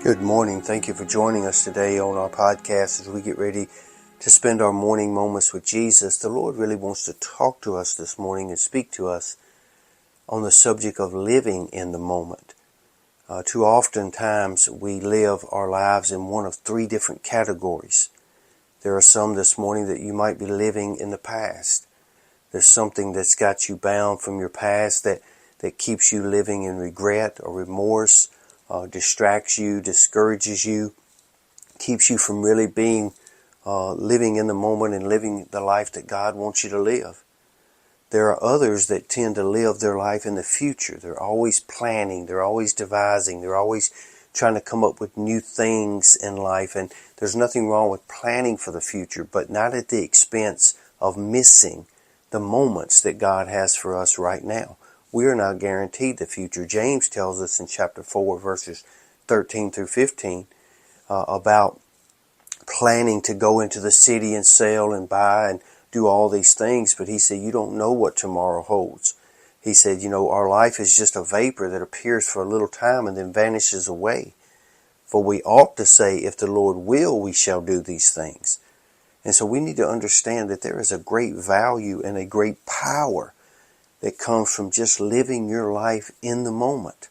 Good morning. Thank you for joining us today on our podcast as we get ready to spend our morning moments with Jesus. The Lord really wants to talk to us this morning and speak to us on the subject of living in the moment. Too often times we live our lives in one of three different categories. There are some this morning that you might be living in the past. There's something that's got you bound from your past that keeps you living in regret or remorse, distracts you, discourages you, keeps you from really being living in the moment and living the life that God wants you to live. There are others that tend to live their life in the future. They're always planning, they're always devising, they're always trying to come up with new things in life. And there's nothing wrong with planning for the future, but not at the expense of missing the moments that God has for us right now. We are not guaranteed the future. James tells us in chapter 4, verses 13 through 15, about planning to go into the city and sell and buy and do all these things. But he said, you don't know what tomorrow holds. He said, our life is just a vapor that appears for a little time and then vanishes away. For we ought to say, if the Lord will, we shall do these things. And so we need to understand that there is a great value and a great power that comes from just living your life in the moment.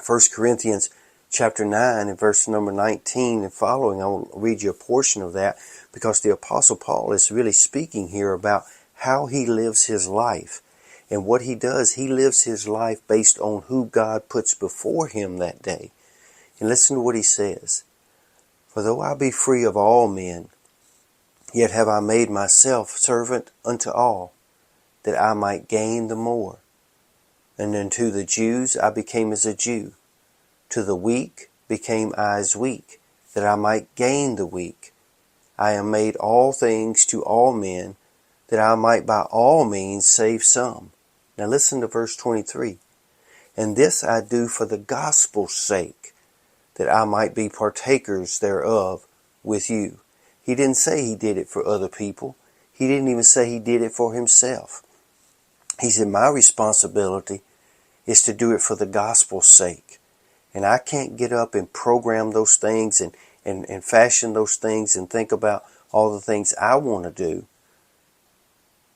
1 Corinthians chapter 9 and verse number 19 and following, I will read you a portion of that because the Apostle Paul is really speaking here about how he lives his life. And what he does, he lives his life based on who God puts before him that day. And listen to what he says. For though I be free of all men, yet have I made myself servant unto all, that I might gain the more. And unto the Jews I became as a Jew. To the weak became I as weak, that I might gain the weak. I am made all things to all men, that I might by all means save some. Now listen to verse 23. And this I do for the gospel's sake, that I might be partakers thereof with you. He didn't say he did it for other people. He didn't even say he did it for himself. He said, my responsibility is to do it for the gospel's sake. And I can't get up and program those things and fashion those things and think about all the things I want to do.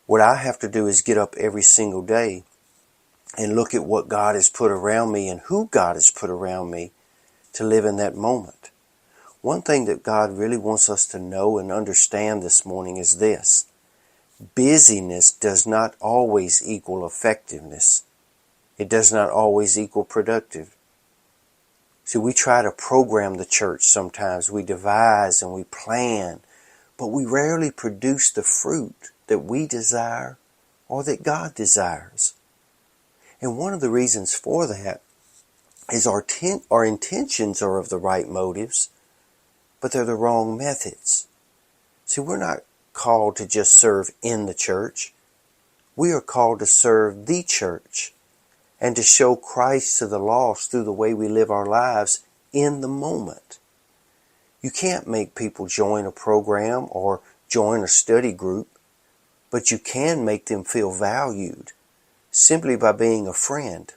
What I have to do is get up every single day and look at what God has put around me and who God has put around me to live in that moment. One thing that God really wants us to know and understand this morning is this. Busyness does not always equal effectiveness. It does not always equal productive. See, we try to program the church sometimes. We devise and we plan, but we rarely produce the fruit that we desire or that God desires. And one of the reasons for that is our intentions are of the right motives, but they're the wrong methods. See, we're not called to just serve in the church. We are called to serve the church and to show Christ to the lost through the way we live our lives in the moment. You can't make people join a program or join a study group, but you can make them feel valued simply by being a friend,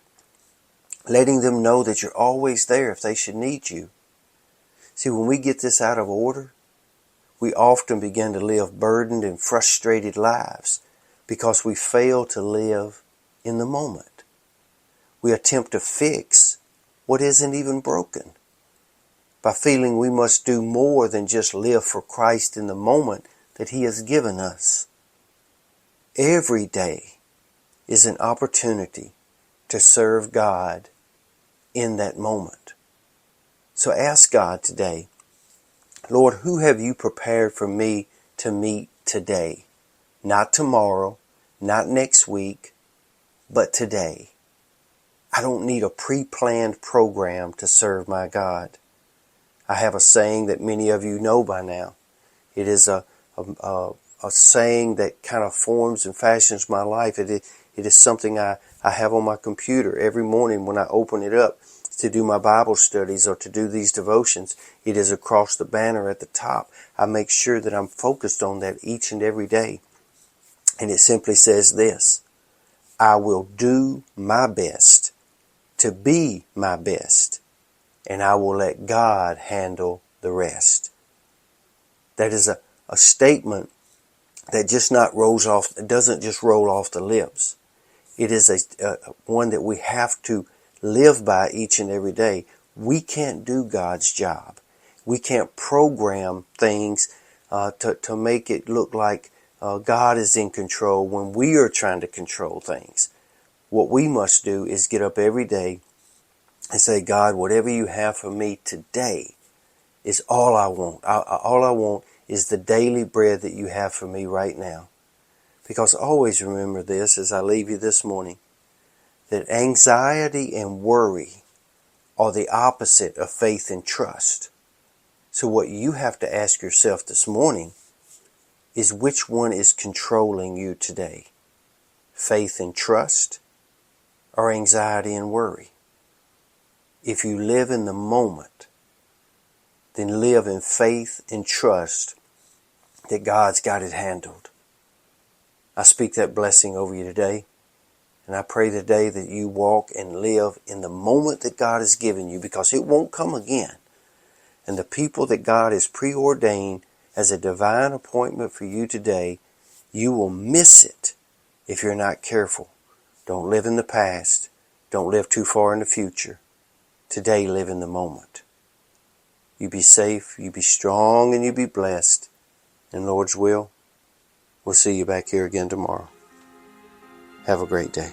letting them know that you're always there if they should need you. See, when we get this out of order, we often begin to live burdened and frustrated lives because we fail to live in the moment. We attempt to fix what isn't even broken by feeling we must do more than just live for Christ in the moment that He has given us. Every day is an opportunity to serve God in that moment. So ask God today, Lord, who have you prepared for me to meet today? Not tomorrow, not next week, but today. I don't need a pre-planned program to serve my God. I have a saying that many of you know by now. It is a saying that kind of forms and fashions my life. It is something I have on my computer every morning when I open it up to do my Bible studies or to do these devotions. It is across the banner at the top. I make sure that I'm focused on that each and every day. And it simply says this: I will do my best to be my best and I will let God handle the rest. That is a statement that doesn't just roll off the lips. It is a one that we have to live by each and every day. We can't do God's job. We can't program things to make it look like God is in control when we are trying to control things. What we must do is get up every day and say, God, whatever you have for me today is all I want. All I want is the daily bread that you have for me right now. Because always remember this as I leave you this morning, that anxiety and worry are the opposite of faith and trust. So what you have to ask yourself this morning is, which one is controlling you today? Faith and trust or anxiety and worry? If you live in the moment, then live in faith and trust that God's got it handled. I speak that blessing over you today. And I pray today that you walk and live in the moment that God has given you, because it won't come again. And the people that God has preordained as a divine appointment for you today, you will miss it if you're not careful. Don't live in the past. Don't live too far in the future. Today, live in the moment. You be safe, you be strong, and you be blessed. In Lord's will, we'll see you back here again tomorrow. Have a great day.